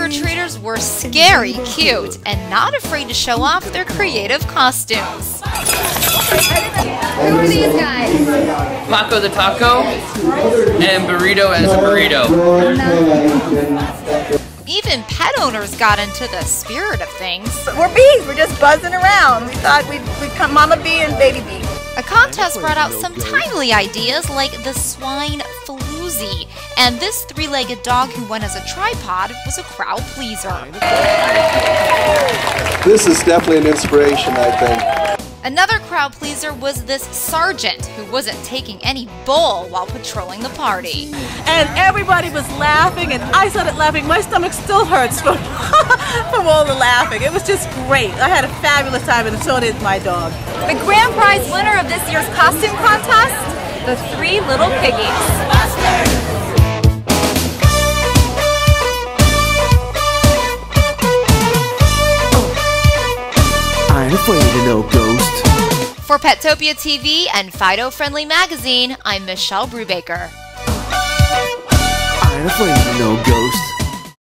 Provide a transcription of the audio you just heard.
trick-or-treaters were scary cute and not afraid to show off their creative costumes. Who are these guys? Taco the taco and burrito as a burrito. Even pet owners got into the spirit of things. We're bees, we're just buzzing around. We thought we'd come Mama Bee and Baby Bee. A contest brought out some timely ideas like the swine floozy, and this three-legged dog who went as a tripod was a crowd pleaser. This is definitely an inspiration, I think. Another crowd pleaser was this sergeant who wasn't taking any bull while patrolling the party. And everybody was laughing, and I started laughing. My stomach still hurts from all the laughing. It was just great. I had a fabulous time, and so did my dog. The grand prize winner of this year's costume contest, the three little piggies. I ain't afraid of no ghost. For Petopia TV and Fido Friendly Magazine, I'm Michelle Brubaker. I ain't afraid of no ghost.